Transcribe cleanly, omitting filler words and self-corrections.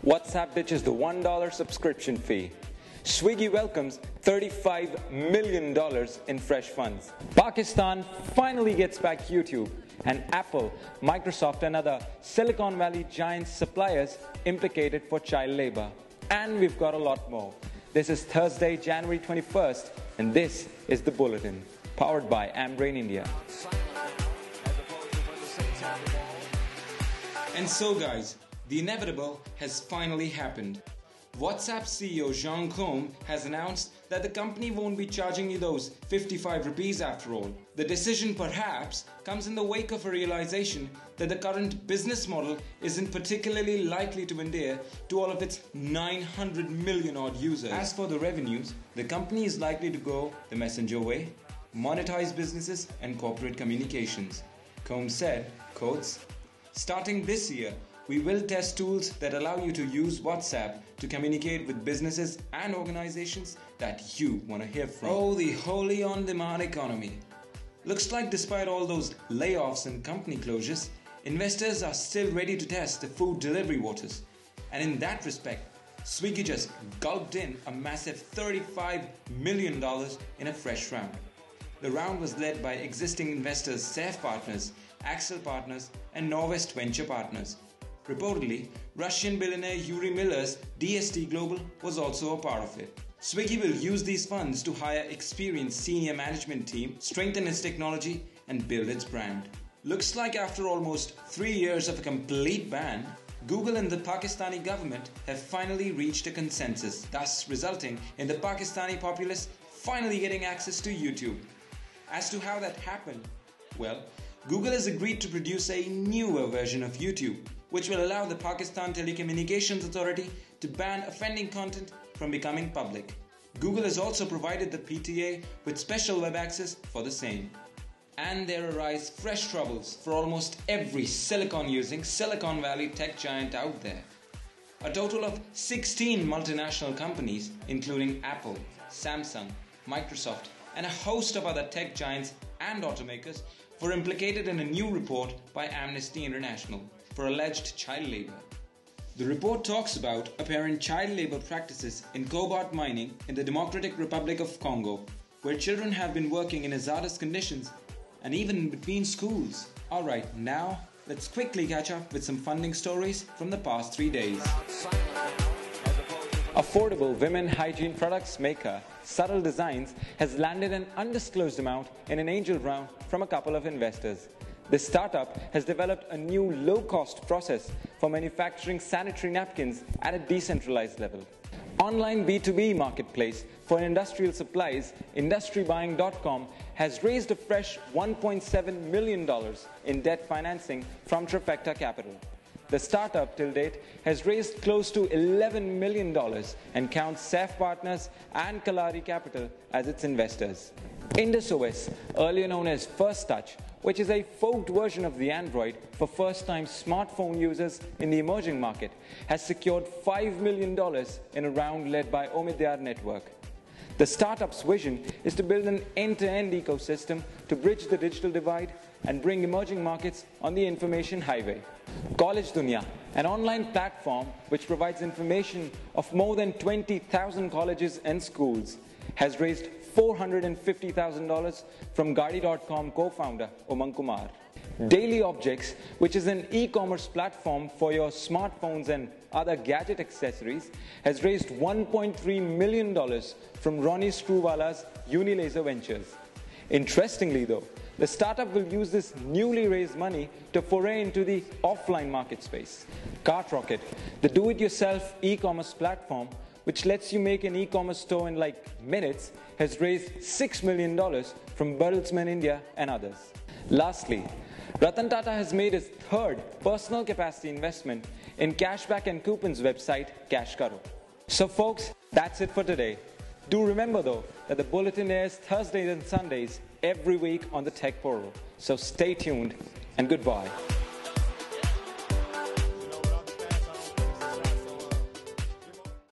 WhatsApp ditches the $1 subscription fee. Swiggy welcomes $35 million in fresh funds. Pakistan finally gets back YouTube. And Apple, Microsoft and other Silicon Valley giant suppliers implicated for child labor. And we've got a lot more. This is Thursday, January 21st, and this is the Bulletin, powered by Ambrain India. And so guys, the inevitable has finally happened. WhatsApp CEO Zhang Kong has announced that the company won't be charging you those 55 rupees after all. The decision perhaps comes in the wake of a realization that the current business model isn't particularly likely to endear to all of its 900 million odd users. As for the revenues, the company is likely to go the messenger way, monetize businesses and corporate communications. Kong said, quotes, "Starting this year, we will test tools that allow you to use WhatsApp to communicate with businesses and organizations that you want to hear from." Oh, the wholly on-demand economy. Looks like despite all those layoffs and company closures, investors are still ready to test the food delivery waters. And in that respect, Swiggy just gulped in a massive $35 million in a fresh round. The round was led by existing investors Safe Partners, Axel Partners and Norwest Venture Partners. Reportedly, Russian billionaire Yuri Miller's DST Global was also a part of it. Swiggy will use these funds to hire experienced senior management team, strengthen its technology and build its brand. Looks like after almost 3 years of a complete ban, Google and the Pakistani government have finally reached a consensus, thus resulting in the Pakistani populace finally getting access to YouTube. As to how that happened, well, Google has agreed to produce a newer version of YouTube, which will allow the Pakistan Telecommunications Authority to ban offending content from becoming public. Google has also provided the PTA with special web access for the same. And there arise fresh troubles for almost every silicon-using Silicon Valley tech giant out there. A total of 16 multinational companies, including Apple, Samsung, Microsoft, and a host of other tech giants and automakers, were implicated in a new report by Amnesty International for alleged child labor. The report talks about apparent child labor practices in cobalt mining in the Democratic Republic of Congo, where children have been working in hazardous conditions and even in between schools. Alright, now let's quickly catch up with some funding stories from the past 3 days. Affordable women hygiene products maker Subtle Designs has landed an undisclosed amount in an angel round from a couple of investors. This startup has developed a new low-cost process for manufacturing sanitary napkins at a decentralized level. Online B2B marketplace for industrial supplies, IndustryBuying.com, has raised a fresh $1.7 million in debt financing from Trifecta Capital. The startup till date has raised close to $11 million and counts Safe Partners and Kalari Capital as its investors. IndusOS, earlier known as First Touch, which is a forked version of the Android for first-time smartphone users in the emerging market, has secured $5 million in a round led by Omidyar Network. The startup's vision is to build an end-to-end ecosystem to bridge the digital divide and bring emerging markets on the information highway. College Dunya, an online platform which provides information of more than 20,000 colleges and schools, has raised $450,000 from Gaadi.com co-founder Umang Kumar. Daily Objects, which is an e-commerce platform for your smartphones and other gadget accessories, has raised $1.3 million from Ronnie Screwwala's Unilaser Ventures. Interestingly though, the startup will use this newly raised money to foray into the offline market space. CartRocket, the do-it-yourself e-commerce platform which lets you make an e-commerce store in like minutes, has raised $6 million from Bertelsmann India and others. Lastly, Ratan Tata has made his third personal capacity investment in cashback and coupons website Cash Karo. So folks, that's it for today. Do remember though that the Bulletin airs Thursdays and Sundays every week on the Tech Portal. So stay tuned and goodbye.